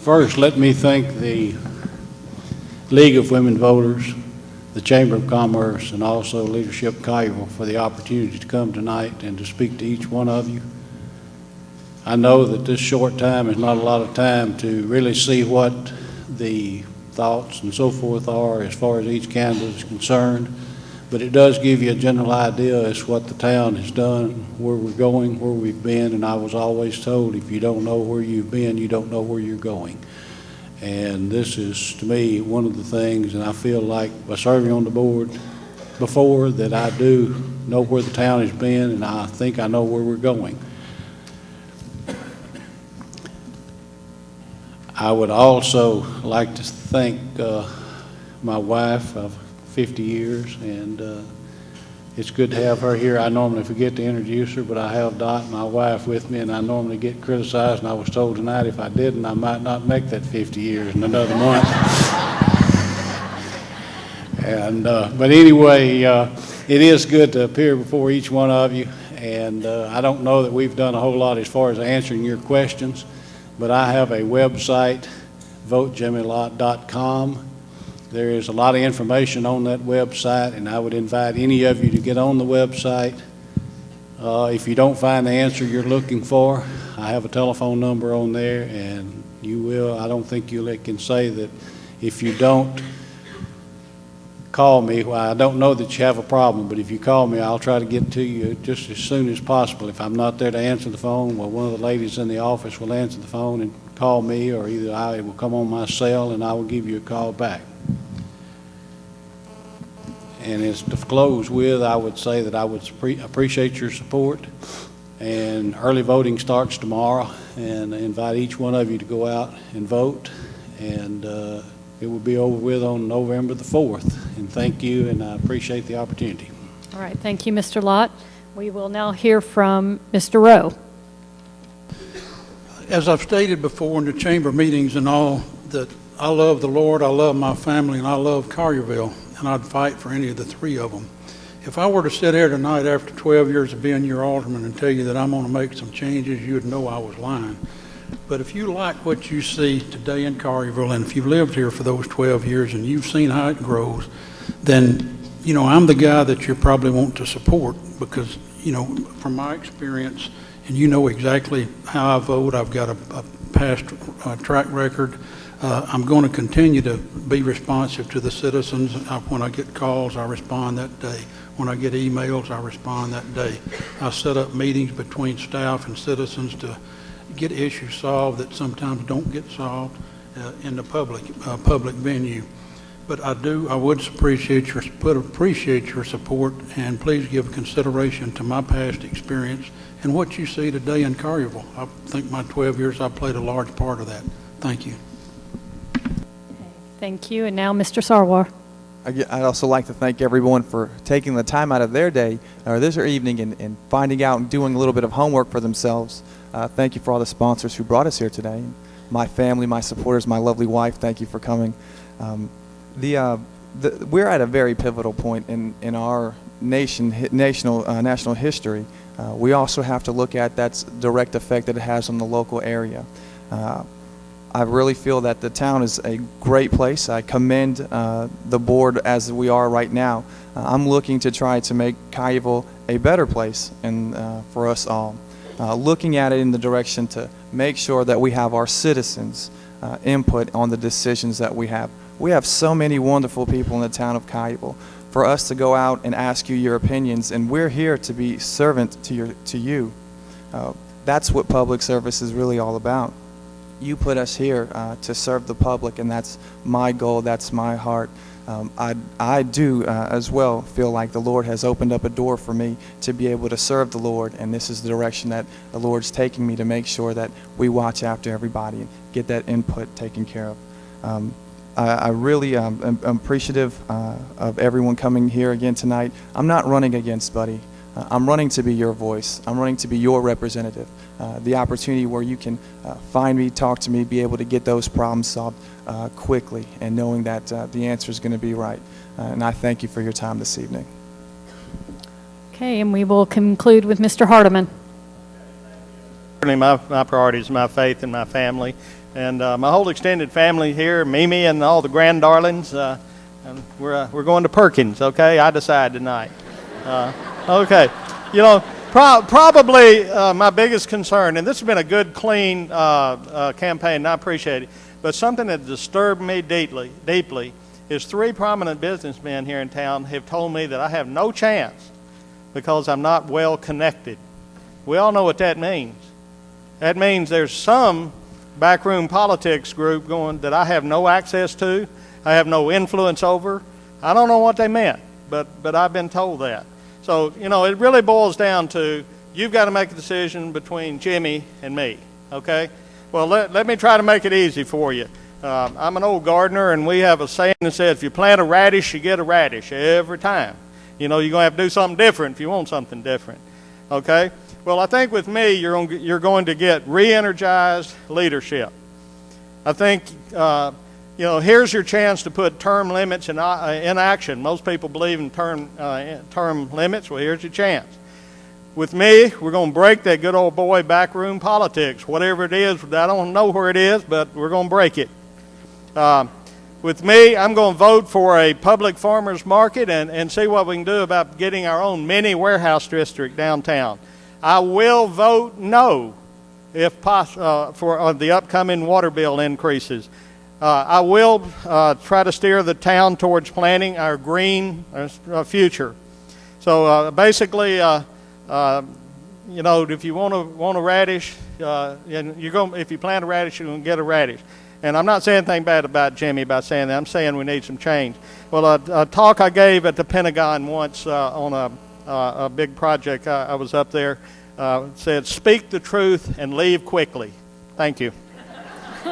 First, let me thank the League of Women Voters, the Chamber of Commerce, and also Leadership Collierville for the opportunity to come tonight and to speak to each one of you. I know that this short time is not a lot of time to really see what the thoughts and so forth are as far as each candidate is concerned, but it does give you a general idea as to what the town has done, where we're going, where we've been, and I was always told if you don't know where you've been, you don't know where you're going. And this is, to me, one of the things, and I feel like by serving on the board before that I do know where the town has been, and I think I know where we're going. I would also like to thank my wife of 50 years, and it's good to have her here. I normally forget to introduce her, but I have Dot, my wife, with me, and I normally get criticized, and I was told tonight if I didn't, I might not make that 50 years in another month. And but anyway, it is good to appear before each one of you, and I don't know that we've done a whole lot as far as answering your questions, but I have a website, votejimmy.com. There is a lot of information on that website, and I would invite any of you to get on the website. If you don't find the answer you're looking for, I have a telephone number on there, and you will. I don't think you can say that if you don't call me. Well, I don't know that you have a problem, but if you call me, I'll try to get to you just as soon as possible. If I'm not there to answer the phone, well, one of the ladies in the office will answer the phone and call me, or either I will come on my cell and I will give you a call back. And as to close with, I would say that I would appreciate your support. And early voting starts tomorrow, and I invite each one of you to go out and vote. And it will be over with on November the 4th. And thank you, and I appreciate the opportunity. All right, thank you, Mr. Lott. We will now hear from Mr. Rowe. As I've stated before in the chamber meetings and all, that I love the Lord, I love my family, and I love Collierville, and I'd fight for any of the three of them. If I were to sit here tonight after 12 years of being your alderman and tell you that I'm going to make some changes, you would know I was lying. But if you like what you see today in Collierville, and if you've lived here for those 12 years and you've seen how it grows, then, you know, I'm the guy that you probably want to support because, you know, from my experience, and you know exactly how I vote, I've got a past track record. I'm going to continue to be responsive to the citizens. When I get calls, I respond that day. When I get emails, I respond that day. I set up meetings between staff and citizens to get issues solved that sometimes don't get solved in the public venue. But I would appreciate your support, and please give consideration to my past experience and what you see today in Collierville. I think my 12 years, I played a large part of that. Thank you. Thank you. And now Mr. Sarwar. I'd also like to thank everyone for taking the time out of their day or this evening and finding out and doing a little bit of homework for themselves. Thank you for all the sponsors who brought us here today. My family, my supporters, my lovely wife, thank you for coming. We're at a very pivotal point in our national history. We also have to look at that direct effect that it has on the local area. I really feel that the town is a great place. I commend the board as we are right now. I'm looking to try to make Collierville a better place and for us all. Looking at it in the direction to make sure that we have our citizens' input on the decisions that we have. We have so many wonderful people in the town of Collierville. For us to go out and ask you your opinions, and we're here to be servant to you. That's what public service is really all about. You put us here to serve the public, and that's my goal, that's my heart. I do as well feel like the Lord has opened up a door for me to be able to serve the Lord, and this is the direction that the Lord's taking me to make sure that we watch after everybody and get that input taken care of. I really am appreciative of everyone coming here again tonight. I'm not running against Buddy. I'm running to be your voice. I'm running to be your representative. The opportunity where you can find me, talk to me, be able to get those problems solved quickly, and knowing that the answer is going to be right. And I thank you for your time this evening. Okay, and we will conclude with Mr. Hardeman. certainly my priority is my faith and my family. And my whole extended family here, Mimi and all the grand darlings, and we're going to Perkins, okay? I decide tonight. Okay. You know, probably my biggest concern, and this has been a good, clean campaign, and I appreciate it, but something that disturbed me deeply is 3 prominent businessmen here in town have told me that I have no chance because I'm not well connected. We all know what that means. That means there's some backroom politics group going that I have no access to, I have no influence over. I don't know what they meant, but I've been told that. So, you know, it really boils down to you've got to make a decision between Jimmy and me, okay? Well, let me try to make it easy for you. I'm an old gardener, and we have a saying that says if you plant a radish, you get a radish every time. You know, you're going to have to do something different if you want something different, okay? Well, I think with me, you're going to get re-energized leadership. I think, you know, here's your chance to put term limits in action. Most people believe in term limits. Well, here's your chance. With me, we're going to break that good old boy backroom politics. Whatever it is, I don't know where it is, but we're going to break it. With me, I'm going to vote for a public farmers market and see what we can do about getting our own mini warehouse district downtown. I will vote no if for the upcoming water bill increases. I will try to steer the town towards planning our green future. So basically, you know, if you want a radish, and if you plant a radish, you're going to get a radish. And I'm not saying anything bad about Jimmy by saying that. I'm saying we need some change. Well, a talk I gave at the Pentagon once on a big project, I was up there, said, "Speak the truth and leave quickly." Thank you.